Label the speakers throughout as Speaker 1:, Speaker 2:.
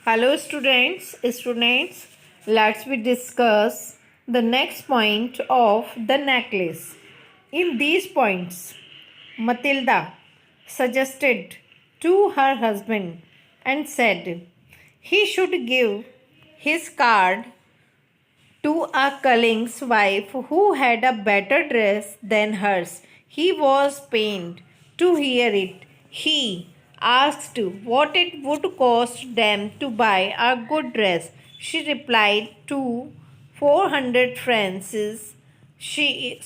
Speaker 1: Hello students, let's we discuss the next point of the necklace. In these points, Matilda suggested to her husband and said he should give his card to a Culling's wife who had a better dress than hers. He was pained to hear it. He asked what it would cost them to buy a good dress. She replied to 400 francs. He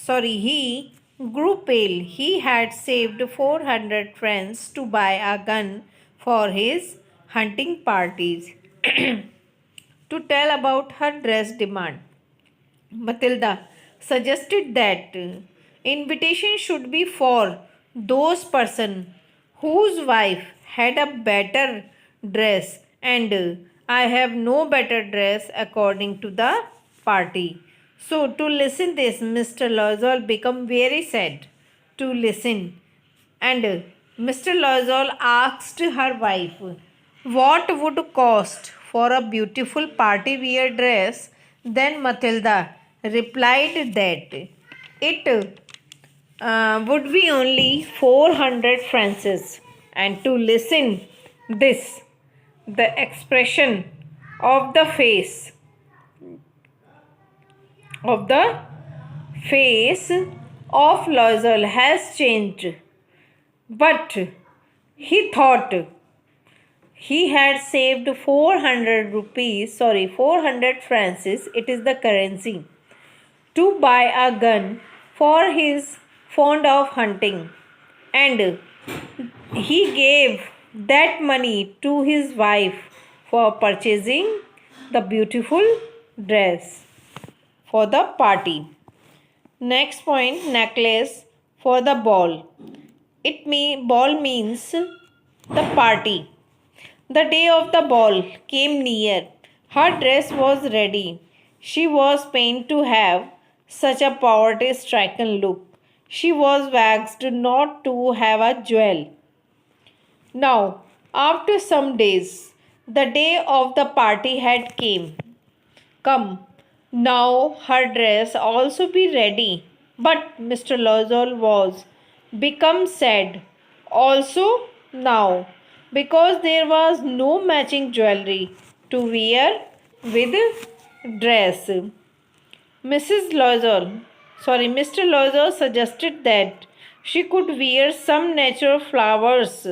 Speaker 1: grew pale. He had saved 400 francs to buy a gun for his hunting parties. To tell about her dress demand, Matilda suggested that invitation should be for those person whose wife had a better dress and I have no better dress according to the party. So to listen this, Mr. Loisel become very sad to listen, and Mr. Loisel asked her wife what would cost for a beautiful party wear dress. Then Matilda replied that it would be only 400 francs. And to listen this, the expression of the face of Loisel has changed, but he thought he had saved 400 francs, it is the currency, to buy a gun for his fond of hunting, and he gave that money to his wife for purchasing the beautiful dress for the party. Next point, necklace for the ball. Ball means the party. The day of the ball came near. Her dress was ready. She was pained to have such a poverty-stricken look. She was vexed not to have a jewel. Now, after some days, the day of the party had come. Now her dress also be ready. But Mr. Loisel was become sad also now, because there was no matching jewelry to wear with dress. Mr. Loisel suggested that she could wear some natural flowers.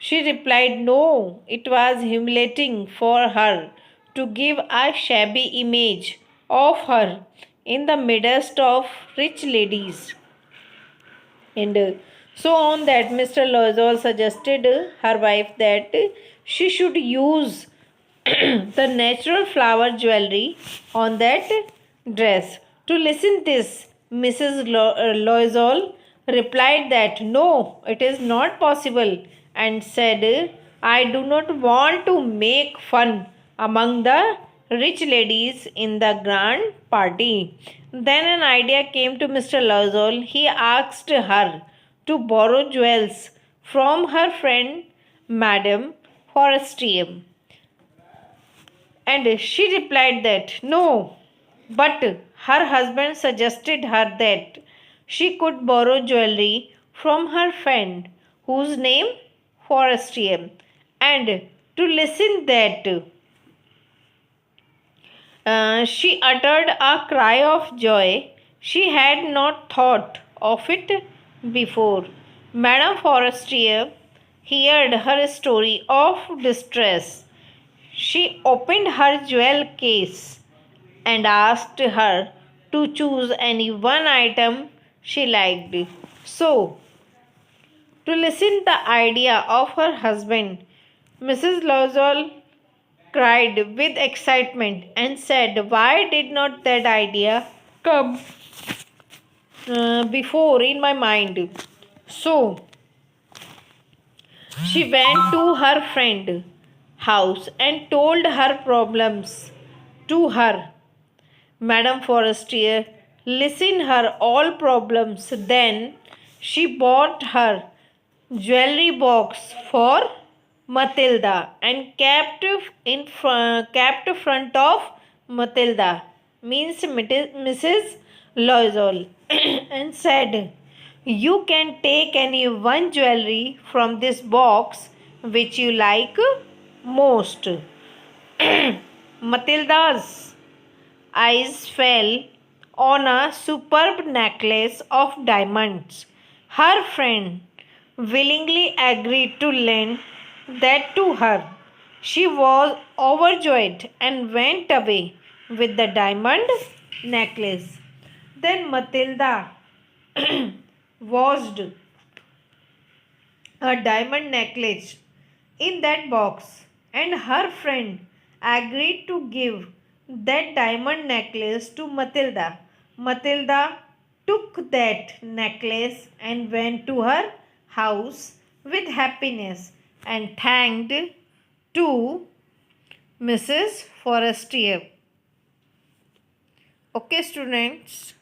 Speaker 1: She replied no, it was humiliating for her to give a shabby image of her in the midst of rich ladies. And so on that Mr. Loisel suggested her wife that she should use the natural flower jewelry on that dress. To listen this, Mrs. Loisel replied that no, it is not possible, and said, I do not want to make fun among the rich ladies in the grand party. Then an idea came to Mr. Loisel. He asked her to borrow jewels from her friend Madame Forestier. And she replied that no, but her husband suggested her that she could borrow jewelry from her friend whose name Forestier, and to listen that she uttered a cry of joy. She had not thought of it before. Madame Forestier heard her story of distress. She opened her jewel case and asked her to choose any one item she liked. So, to listen the idea of her husband, Mrs. Loisel cried with excitement and said, why did not that idea come before in my mind? So, she went to her friend's house and told her problems to her. Madame Forestier listened her all problems. Then she bought her jewelry box for Matilda and kept front of Matilda means Mrs. Loisel and said, "You can take any one jewelry from this box which you like most." Matilda's eyes fell on a superb necklace of diamonds. Her friend willingly agreed to lend that to her. She was overjoyed and went away with the diamond necklace. Then Matilda washed a diamond necklace in that box, and her friend agreed to give that diamond necklace to Matilda. Matilda took that necklace and went to her house with happiness and thanked to Mrs. Forestier. Okay, students.